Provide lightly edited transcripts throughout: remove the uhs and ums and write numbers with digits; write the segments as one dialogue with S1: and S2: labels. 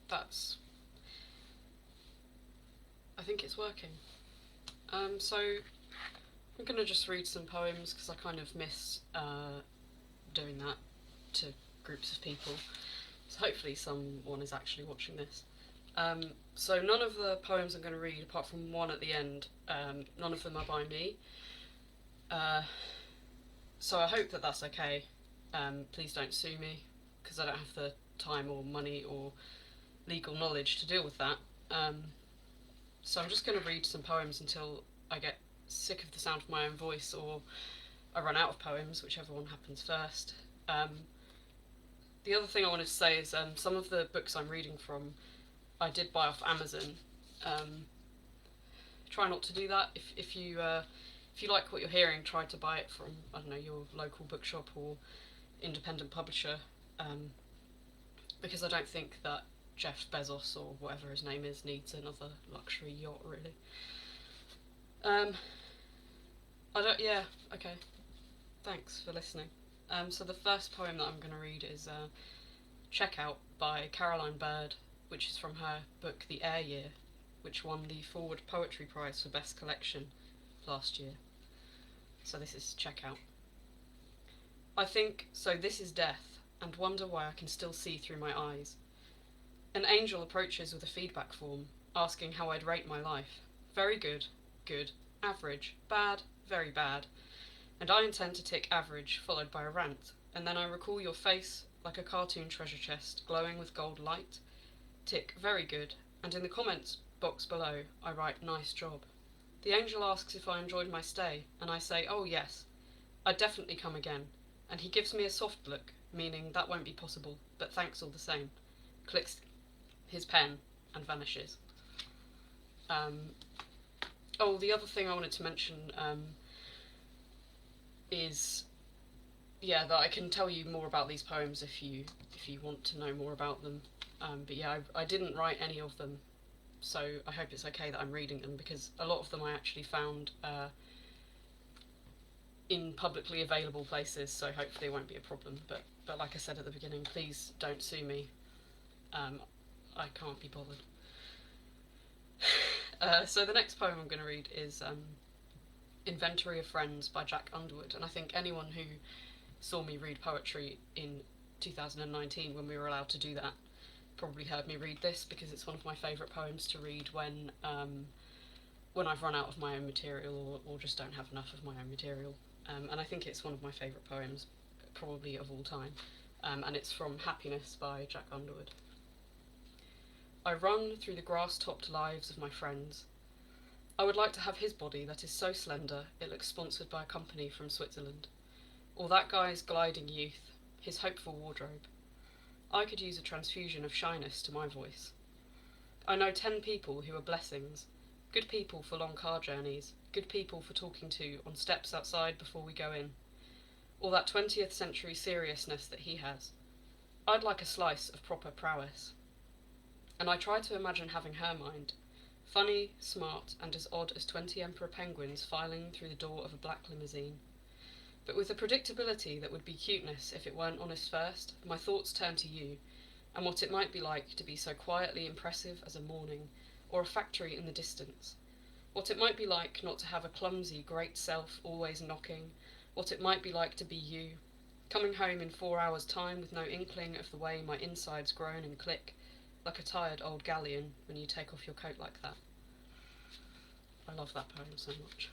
S1: that's... I think it's working. So I'm going to just read some poems because I kind of miss doing that to groups of people. So hopefully someone is actually watching this. So none of the poems I'm going to read, apart from one at the end, none of them are by me. So I hope that that's okay. Please don't sue me, because I don't have the time or money or legal knowledge to deal with that. So I'm just going to read some poems until I get sick of the sound of my own voice or I run out of poems, whichever one happens first. The other thing I wanted to say is some of the books I'm reading from I did buy off Amazon. Try not to do that. If you like what you're hearing, try to buy it from, I don't know, your local bookshop or independent publisher, because I don't think that Jeff Bezos or whatever his name is needs another luxury yacht, really. Yeah, okay. Thanks for listening. So the first poem that I'm going to read is Checkout by Caroline Bird, which is from her book The Air Year, which won the Forward Poetry Prize for Best Collection last year. So this is Checkout. I think, so this is death, and wonder why I can still see through my eyes. An angel approaches with a feedback form, asking how I'd rate my life. Very good, good, average, bad, very bad. And I intend to tick average, followed by a rant, and then I recall your face like a cartoon treasure chest glowing with gold light. Tick very good, and in the comments box below I write nice job. The angel asks if I enjoyed my stay, and I say, oh yes, I'd definitely come again, and he gives me a soft look, meaning that won't be possible, but thanks all the same. Clicks his pen and vanishes. The other thing I wanted to mention is, that I can tell you more about these poems if you want to know more about them. But yeah, I didn't write any of them, so I hope it's okay that I'm reading them, because a lot of them I actually found in publicly available places, so hopefully it won't be a problem. But like I said at the beginning, please don't sue me. I can't be bothered. So the next poem I'm going to read is Inventory of Friends by Jack Underwood, and I think anyone who saw me read poetry in 2019 when we were allowed to do that probably heard me read this, because it's one of my favourite poems to read when I've run out of my own material or just don't have enough of my own material. And I think it's one of my favourite poems, probably of all time, and it's from Happiness by Jack Underwood. I run through the grass-topped lives of my friends. I would like to have his body that is so slender it looks sponsored by a company from Switzerland. Or that guy's gliding youth, his hopeful wardrobe. I could use a transfusion of shyness to my voice. I know 10 people who are blessings, good people for long car journeys, good people for talking to on steps outside before we go in. Or that 20th century seriousness that he has. I'd like a slice of proper prowess. And I try to imagine having her mind, funny, smart, and as odd as 20 emperor penguins filing through the door of a black limousine. But with a predictability that would be cuteness if it weren't honest first, my thoughts turn to you, and what it might be like to be so quietly impressive as a morning, or a factory in the distance. What it might be like not to have a clumsy, great self always knocking, what it might be like to be you, coming home in 4 hours' time with no inkling of the way my insides groan and click, like a tired old galleon when you take off your coat like that. I love that poem so much.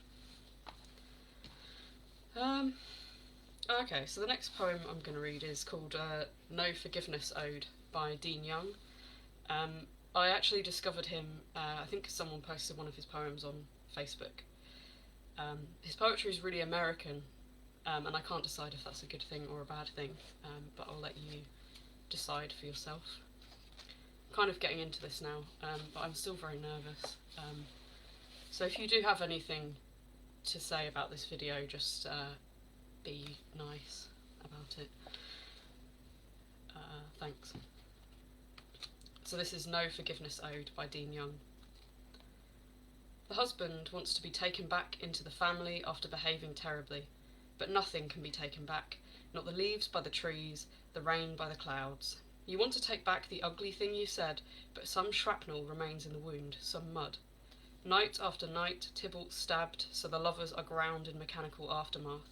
S1: Okay, so the next poem I'm going to read is called No Forgiveness Ode by Dean Young. I actually discovered him, I think someone posted one of his poems on Facebook. His poetry is really American, and I can't decide if that's a good thing or a bad thing, but I'll let you decide for yourself. I'm kind of getting into this now, but I'm still very nervous. So if you do have anything to say about this video, just be nice about it. Thanks. So this is No Forgiveness Ode by Dean Young. The husband wants to be taken back into the family after behaving terribly, but nothing can be taken back, not the leaves by the trees, the rain by the clouds. You want to take back the ugly thing you said, but some shrapnel remains in the wound, some mud. Night after night, Tybalt stabbed, so the lovers are ground in mechanical aftermath.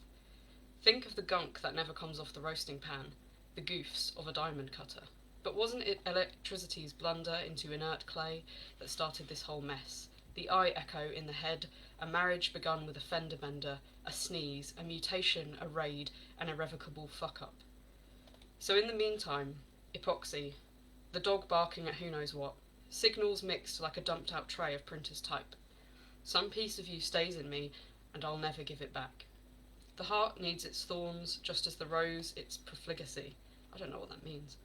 S1: Think of the gunk that never comes off the roasting pan, the goofs of a diamond cutter. But wasn't it electricity's blunder into inert clay that started this whole mess? The eye echo in the head, a marriage begun with a fender bender, a sneeze, a mutation, a raid, an irrevocable fuck-up. So in the meantime, epoxy, the dog barking at who knows what, signals mixed like a dumped-out tray of printer's type. Some piece of you stays in me, and I'll never give it back. The heart needs its thorns, just as the rose its profligacy. I don't know what that means.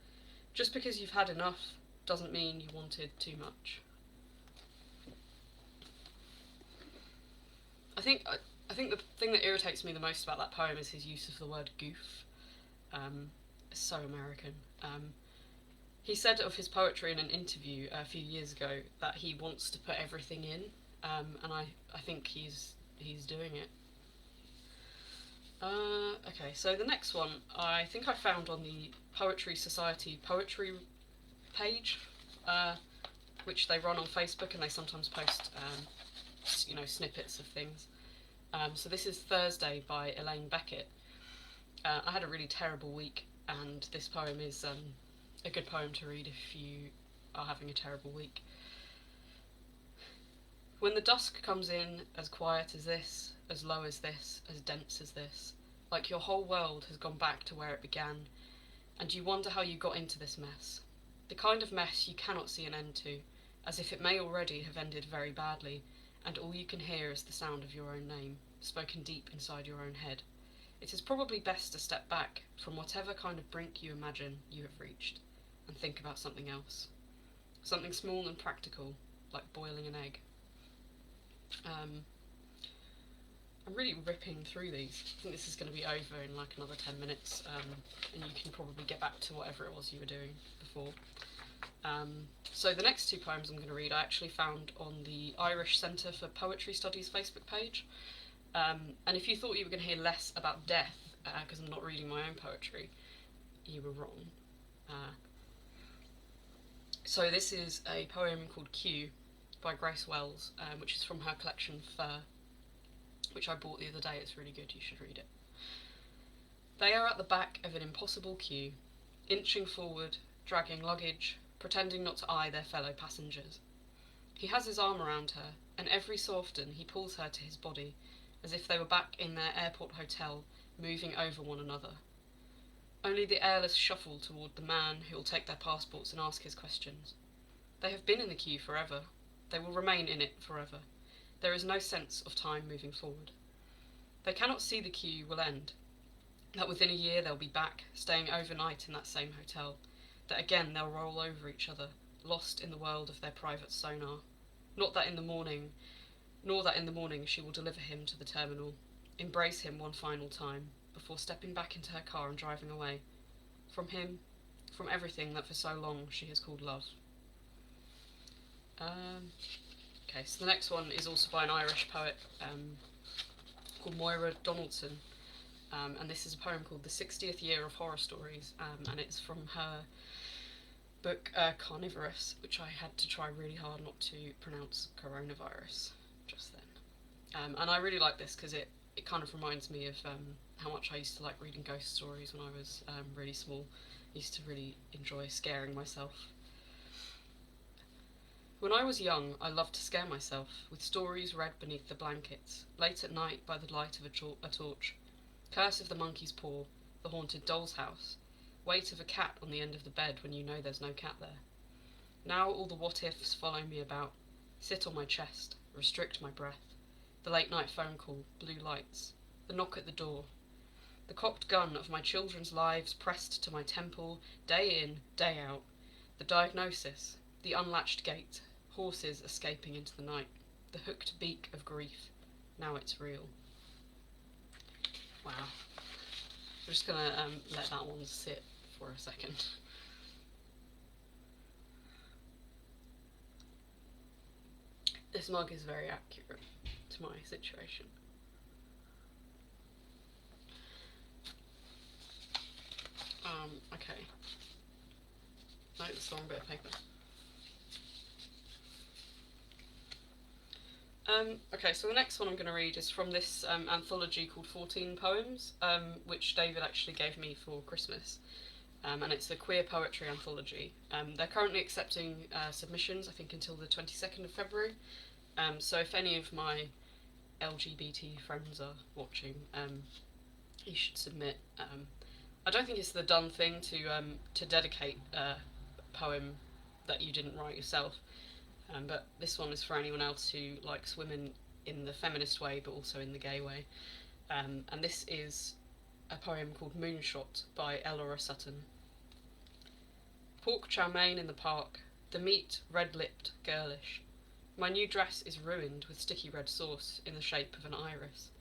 S1: Just because you've had enough doesn't mean you wanted too much. I think the thing that irritates me the most about that poem is his use of the word goof. It's so American. He said of his poetry in an interview a few years ago that he wants to put everything in, and I think he's doing it. Okay, so the next one I think I found on the Poetry Society poetry page, which they run on Facebook, and they sometimes post, snippets of things. So this is Thursday by Elaine Beckett. I had a really terrible week, and this poem is a good poem to read if you are having a terrible week. When the dusk comes in, as quiet as this, as low as this, as dense as this, like your whole world has gone back to where it began, and you wonder how you got into this mess. The kind of mess you cannot see an end to, as if it may already have ended very badly, and all you can hear is the sound of your own name, spoken deep inside your own head. It is probably best to step back from whatever kind of brink you imagine you have reached, and think about something else. Something small and practical, like boiling an egg. I'm really ripping through these. I think this is going to be over in like another 10 minutes, and you can probably get back to whatever it was you were doing before. So the next two poems I'm going to read I actually found on the Irish Centre for Poetry Studies Facebook page. And if you thought you were going to hear less about death, because I'm not reading my own poetry, you were wrong. So this is a poem called Q by Grace Wells, which is from her collection Fur, which I bought the other day. It's really good, you should read it. They are at the back of an impossible queue, inching forward, dragging luggage, pretending not to eye their fellow passengers. He has his arm around her, and every so often he pulls her to his body, as if they were back in their airport hotel, moving over one another. Only the airless shuffle toward the man who will take their passports and ask his questions. They have been in the queue forever. They will remain in it forever. There is no sense of time moving forward. They cannot see the queue will end, that within a year they'll be back, staying overnight in that same hotel, that again they'll roll over each other, lost in the world of their private sonar. Nor that in the morning she will deliver him to the terminal, embrace him one final time, before stepping back into her car and driving away. From him, from everything that for so long she has called love. Okay, so the next one is also by an Irish poet called Moira Donaldson, and this is a poem called The 60th Year of Horror Stories, and it's from her book Carnivorous, which I had to try really hard not to pronounce coronavirus just then. And I really like this because it kind of reminds me of how much I used to like reading ghost stories when I was really small. I used to really enjoy scaring myself. When I was young, I loved to scare myself with stories read beneath the blankets, late at night by the light of a torch. Curse of the monkey's paw, the haunted doll's house, weight of a cat on the end of the bed when you know there's no cat there. Now all the what-ifs follow me about, sit on my chest, restrict my breath. The late-night phone call, blue lights, the knock at the door. The cocked gun of my children's lives pressed to my temple, day in, day out. The diagnosis, the unlatched gate, horses escaping into the night, the hooked beak of grief. Now it's real. Wow. I'm just going to let that one sit for a second. This mug is very accurate to my situation. Okay. No, that's the wrong bit of paper. Okay, so the next one I'm going to read is from this anthology called 14 Poems, which David actually gave me for Christmas. And it's a queer poetry anthology. They're currently accepting submissions, I think, until the 22nd of February. So if any of my LGBT friends are watching, you should submit. I don't think it's the done thing to dedicate a poem that you didn't write yourself. But this one is for anyone else who likes women in the feminist way, but also in the gay way. And this is a poem called Moonshot by Elora Sutton. Pork chow mein in the park, the meat red-lipped, girlish. My new dress is ruined with sticky red sauce in the shape of an iris.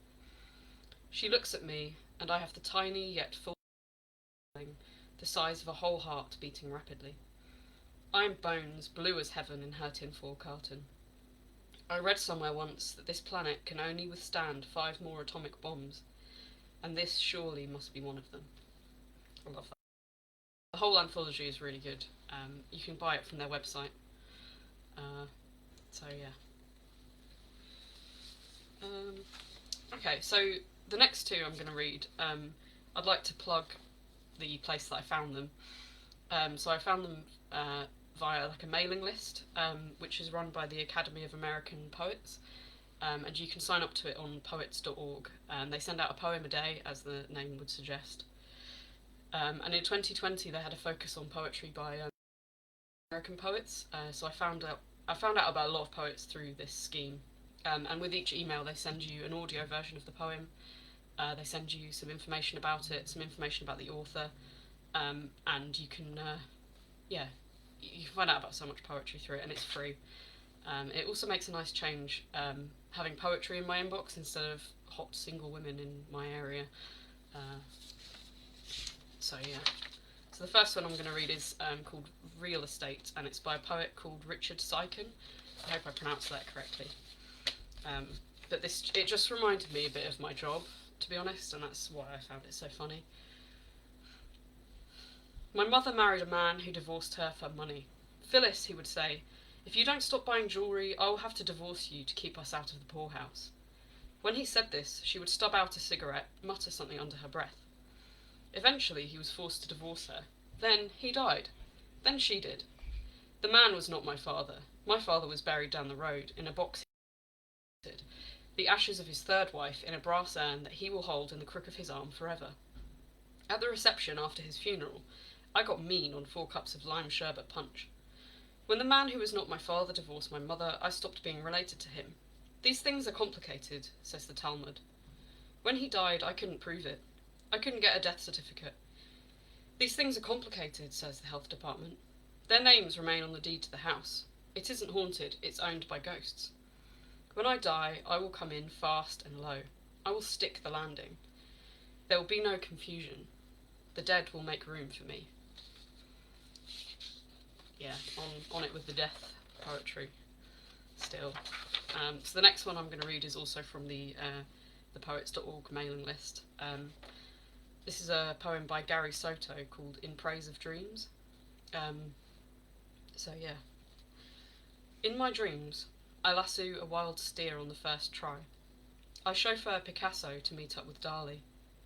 S1: She looks at me, and I have the tiny yet full feeling, the size of a whole heart beating rapidly. I'm bones, blue as heaven in her tinfoil carton. I read somewhere once that this planet can only withstand 5 more atomic bombs, and this surely must be one of them. I love that. The whole anthology is really good. You can buy it from their website. So yeah. Okay, so the next two I'm going to read, I'd like to plug the place that I found them. So I found them via like a mailing list, which is run by the Academy of American Poets, and you can sign up to it on poets.org. They send out a poem a day, as the name would suggest. And in 2020 they had a focus on poetry by American poets. So I found out about a lot of poets through this scheme. And with each email they send you an audio version of the poem. They send you some information about it, some information about the author, and you can you can find out about so much poetry through it, and it's free. It also makes a nice change having poetry in my inbox instead of hot single women in my area. So yeah. So the first one I'm going to read is called Real Estate, and it's by a poet called Richard Sykin. I hope I pronounced that correctly. But it just reminded me a bit of my job, to be honest, and that's why I found it so funny. My mother married a man who divorced her for money. Phyllis, he would say, if you don't stop buying jewellery, I will have to divorce you to keep us out of the poorhouse. When he said this, she would stub out a cigarette, mutter something under her breath. Eventually he was forced to divorce her. Then he died. Then she did. The man was not my father. My father was buried down the road in a box he hated, the ashes of his third wife in a brass urn that he will hold in the crook of his arm forever. At the reception after his funeral, I got mean on 4 cups of lime sherbet punch. When the man who was not my father divorced my mother, I stopped being related to him. These things are complicated, says the Talmud. When he died, I couldn't prove it. I couldn't get a death certificate. These things are complicated, says the health department. Their names remain on the deed to the house. It isn't haunted, it's owned by ghosts. When I die, I will come in fast and low. I will stick the landing. There will be no confusion. The dead will make room for me. Yeah, on it with the death poetry still. So the next one I'm going to read is also from the poets.org mailing list. This is a poem by Gary Soto called In Praise of Dreams. So yeah. In my dreams, I lasso a wild steer on the first try. I chauffeur Picasso to meet up with Dali.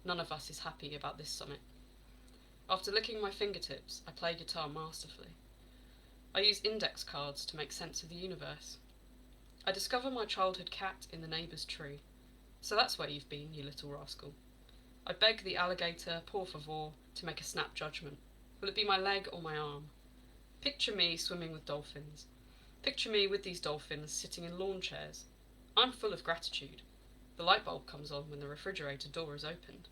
S1: None of us is happy about this summit. After licking my fingertips, I play guitar masterfully. I use index cards to make sense of the universe. I discover my childhood cat in the neighbour's tree. So that's where you've been, you little rascal. I beg the alligator, por favor, to make a snap judgment. Will it be my leg or my arm? Picture me swimming with dolphins. Picture me with these dolphins sitting in lawn chairs. I'm full of gratitude. The light bulb comes on when the refrigerator door is opened.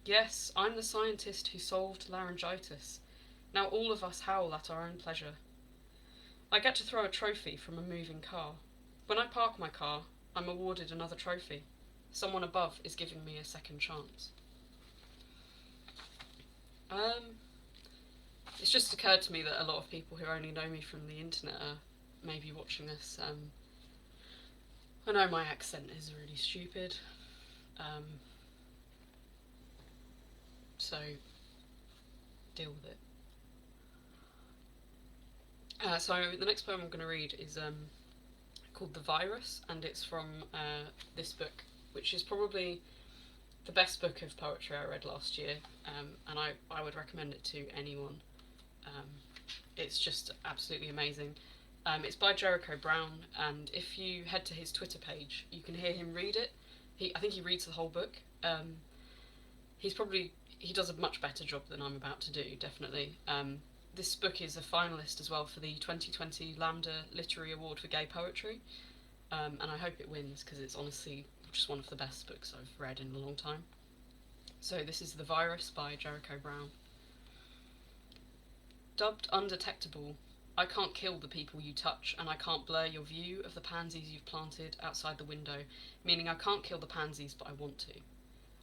S1: Yes, I'm the scientist who solved laryngitis. Now all of us howl at our own pleasure. I get to throw a trophy from a moving car. When I park my car, I'm awarded another trophy. Someone above is giving me a second chance. It's just occurred to me that a lot of people who only know me from the internet are maybe watching this. I know my accent is really stupid, so deal with it. So the next poem I'm going to read is called The Virus, and it's from this book, which is probably the best book of poetry I read last year, and I would recommend it to anyone. Um, it's just absolutely amazing. It's by Jericho Brown, and if you head to his Twitter page, you can hear him read it. I think he reads the whole book. He does a much better job than I'm about to do, definitely. This book is a finalist as well for the 2020 Lambda Literary Award for Gay Poetry, and I hope it wins because it's honestly just one of the best books I've read in a long time. So this is The Virus by Jericho Brown. Dubbed undetectable, I can't kill the people you touch, and I can't blur your view of the pansies you've planted outside the window, meaning I can't kill the pansies, but I want to.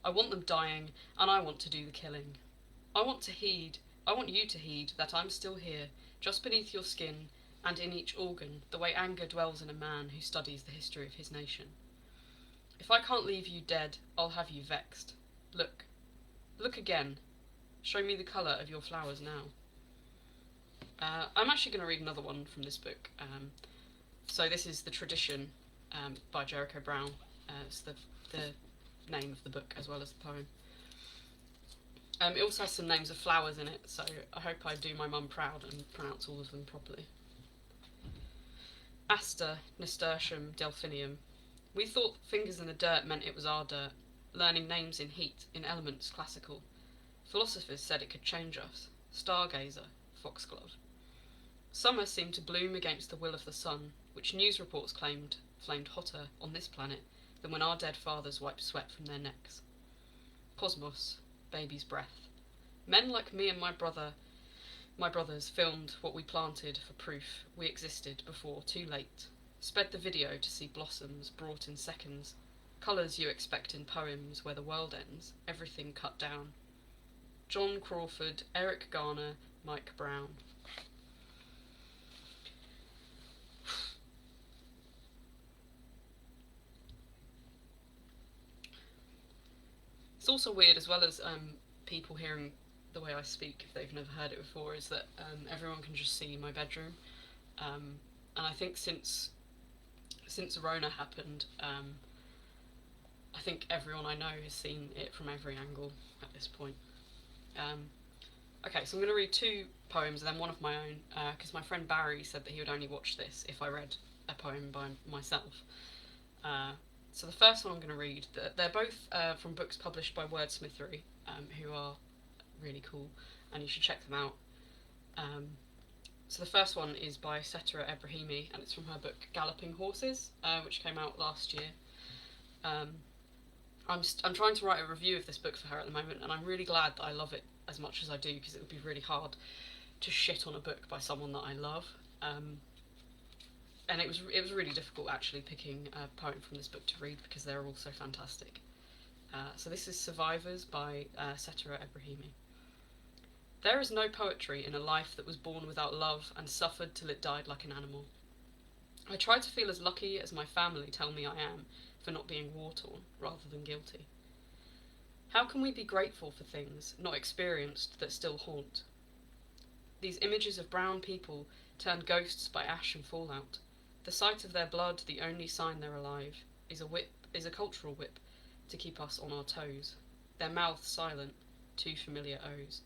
S1: I want them dying, and I want to do the killing. I want you to heed that I'm still here, just beneath your skin, and in each organ, the way anger dwells in a man who studies the history of his nation. If I can't leave you dead, I'll have you vexed. Look. Look again. Show me the colour of your flowers now. I'm actually going to read another one from this book. So this is The Tradition by Jericho Brown. It's the name of the book as well as the poem. It also has some names of flowers in it, so I hope I do my mum proud and pronounce all of them properly. Aster, nasturtium, delphinium. We thought fingers in the dirt meant it was our dirt, learning names in heat, in elements classical. Philosophers said it could change us. Stargazer, foxglove. Summer seemed to bloom against the will of the sun, which news reports claimed flamed hotter on this planet than when our dead fathers wiped sweat from their necks. Cosmos, baby's breath. Men like me and my brothers filmed what we planted for proof we existed before too late. Sped the video to see blossoms brought in seconds. Colours you expect in poems where the world ends, everything cut down. John Crawford, Eric Garner, Mike Brown. It's also weird, as well as people hearing the way I speak if they've never heard it before, is that everyone can just see my bedroom. And I think since Rona happened, I think everyone I know has seen it from every angle at this point. Okay, so I'm going to read two poems and then one of my own, because my friend Barry said that he would only watch this if I read a poem by myself. So the first one I'm going to read, they're both from books published by Wordsmithery, who are really cool, and you should check them out. So the first one is by Setara Ebrahimi, and it's from her book Galloping Horses, which came out last year. I'm trying to write a review of this book for her at the moment, and I'm really glad that I love it as much as I do, because it would be really hard to shit on a book by someone that I love. And it was really difficult actually picking a poem from this book to read because they're all so fantastic. So this is Survivors by Setara Ebrahimi. There is no poetry in a life that was born without love and suffered till it died like an animal. I try to feel as lucky as my family tell me I am for not being war-torn rather than guilty. How can we be grateful for things not experienced that still haunt? These images of brown people turned ghosts by ash and fallout. The sight of their blood, the only sign they're alive, is a cultural whip to keep us on our toes. Their mouths silent, too familiar O's.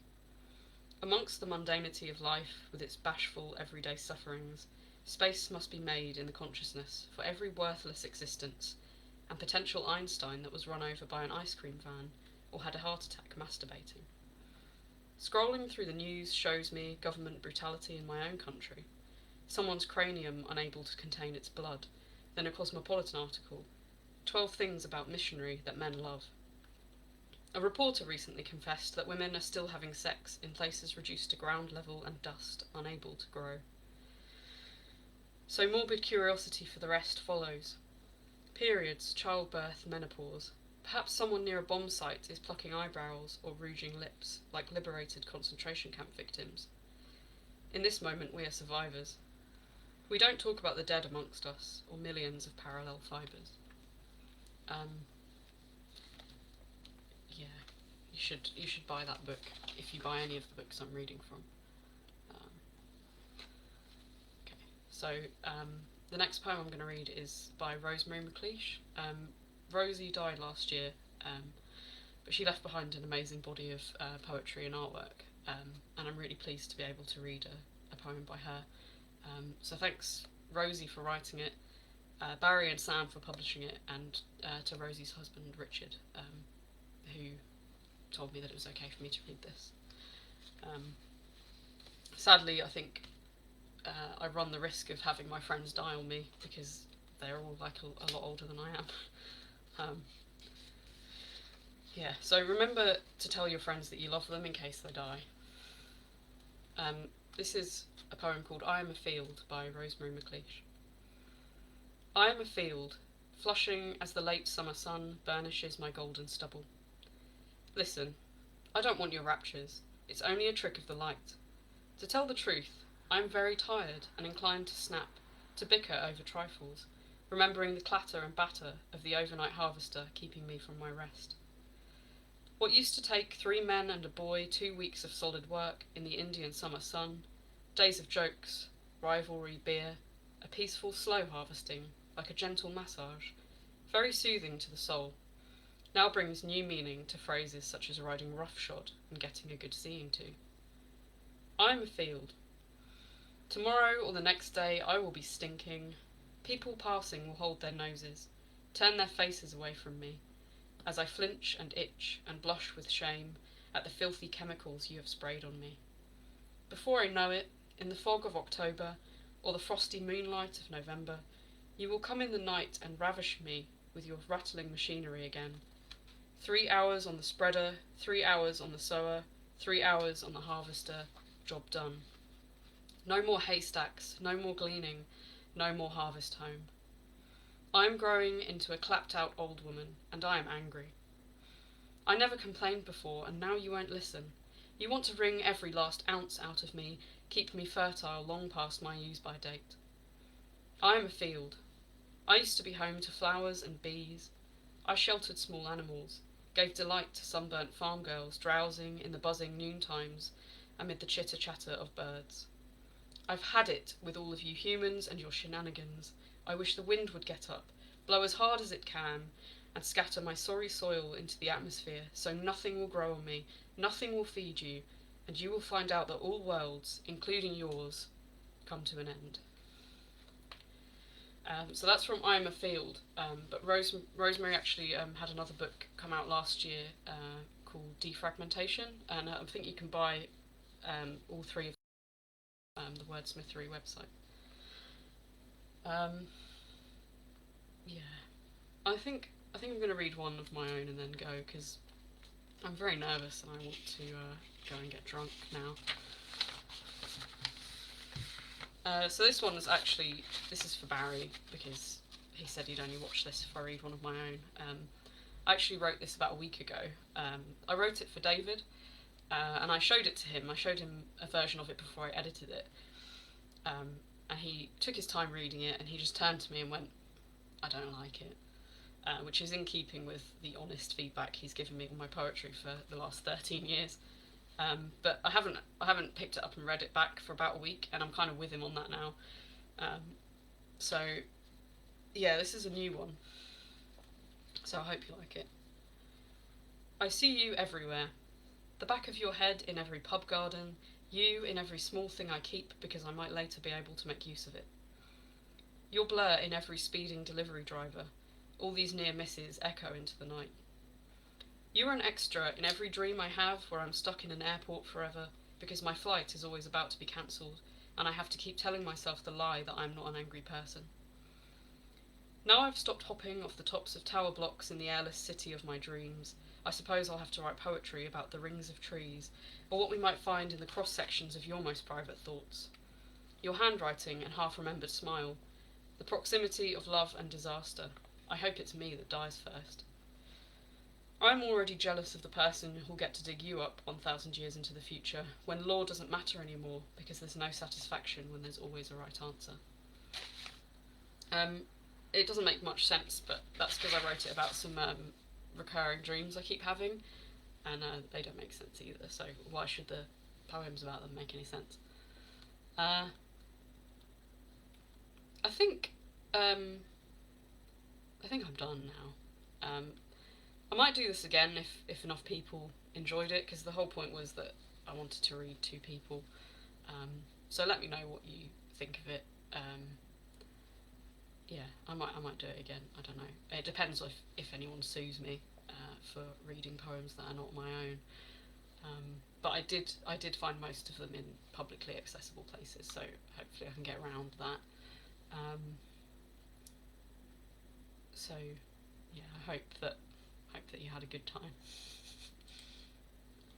S1: Amongst the mundanity of life, with its bashful everyday sufferings, space must be made in the consciousness for every worthless existence, and potential Einstein that was run over by an ice cream van or had a heart attack masturbating. Scrolling through the news shows me government brutality in my own country. Someone's cranium unable to contain its blood, then a Cosmopolitan article, 12 things about missionary that men love. A reporter recently confessed that women are still having sex in places reduced to ground level and dust, unable to grow. So morbid curiosity for the rest follows. Periods, childbirth, menopause. Perhaps someone near a bomb site is plucking eyebrows or rouging lips, like liberated concentration camp victims. In this moment we are survivors. We don't talk about the dead amongst us, or millions of parallel fibres. Yeah, you should buy that book if you buy any of the books I'm reading from. So the next poem I'm going to read is by Rosemary McLeish. Rosie died last year, but she left behind an amazing body of poetry and artwork, and I'm really pleased to be able to read a poem by her. So thanks, Rosie, for writing it, Barry and Sam for publishing it, and to Rosie's husband, Richard, who told me that it was okay for me to read this. Sadly, I think I run the risk of having my friends die on me because they're all like a lot older than I am. Yeah, so remember to tell your friends that you love them in case they die. This is a poem called I Am a Field by Rosemary McLeish. I am a field, flushing as the late summer sun burnishes my golden stubble. Listen, I don't want your raptures, it's only a trick of the light. To tell the truth, I am very tired and inclined to snap, to bicker over trifles, remembering the clatter and batter of the overnight harvester keeping me from my rest. What used to take 3 men and a boy 2 weeks of solid work in the Indian summer sun, days of jokes, rivalry, beer, a peaceful slow harvesting, like a gentle massage, very soothing to the soul, now brings new meaning to phrases such as riding roughshod and getting a good seeing to. I am a field. Tomorrow or the next day I will be stinking. People passing will hold their noses, turn their faces away from me, as I flinch and itch and blush with shame at the filthy chemicals you have sprayed on me. Before I know it, in the fog of October or the frosty moonlight of November, you will come in the night and ravish me with your rattling machinery again. 3 hours on the spreader, 3 hours on the sower, 3 hours on the harvester, job done. No more haystacks, no more gleaning, no more harvest home. I am growing into a clapped-out old woman, and I am angry. I never complained before, and now you won't listen. You want to wring every last ounce out of me, keep me fertile long past my use-by date. I am a field. I used to be home to flowers and bees. I sheltered small animals, gave delight to sunburnt farm girls drowsing in the buzzing noontimes amid the chitter-chatter of birds. I've had it with all of you humans and your shenanigans. I wish the wind would get up, blow as hard as it can, and scatter my sorry soil into the atmosphere so nothing will grow on me, nothing will feed you, and you will find out that all worlds, including yours, come to an end. So that's from I'm a Field, but Rosemary actually had another book come out last year called Defragmentation, and I think you can buy all 3 of the Wordsmithery website. Yeah, I think I'm going to read one of my own and then go, because I'm very nervous and I want to go and get drunk now. So this one is actually, this is for Barry, because he said he'd only watch this if I read one of my own. I actually wrote this about a week ago. I wrote it for David, and I showed it to him. I showed him a version of it before I edited it. And he took his time reading it, and he just turned to me and went, I don't like it. Which is in keeping with the honest feedback he's given me on my poetry for the last 13 years. But I haven't picked it up and read it back for about a week, and I'm kind of with him on that now. So yeah, this is a new one, so I hope you like it. I see you everywhere, the back of your head in every pub garden, you in every small thing I keep because I might later be able to make use of it. Your blur in every speeding delivery driver, all these near misses echo into the night. You're an extra in every dream I have where I'm stuck in an airport forever because my flight is always about to be cancelled and I have to keep telling myself the lie that I'm not an angry person. Now I've stopped hopping off the tops of tower blocks in the airless city of my dreams, I suppose I'll have to write poetry about the rings of trees, or what we might find in the cross-sections of your most private thoughts. Your handwriting and half-remembered smile, the proximity of love and disaster. I hope it's me that dies first. I'm already jealous of the person who'll get to dig you up 1,000 years into the future, when law doesn't matter anymore, because there's no satisfaction when there's always a right answer. It doesn't make much sense, but that's because I wrote it about some recurring dreams I keep having, and they don't make sense either, so why should the poems about them make any sense? think I think I'm done now. I might do this again if enough people enjoyed it, because the whole point was that I wanted to read to people. So let me know what you think of it. Yeah, I might do it again. I don't know. It depends if anyone sues me for reading poems that are not my own. But I did find most of them in publicly accessible places, so hopefully I can get around that. Um, so yeah, I hope that you had a good time.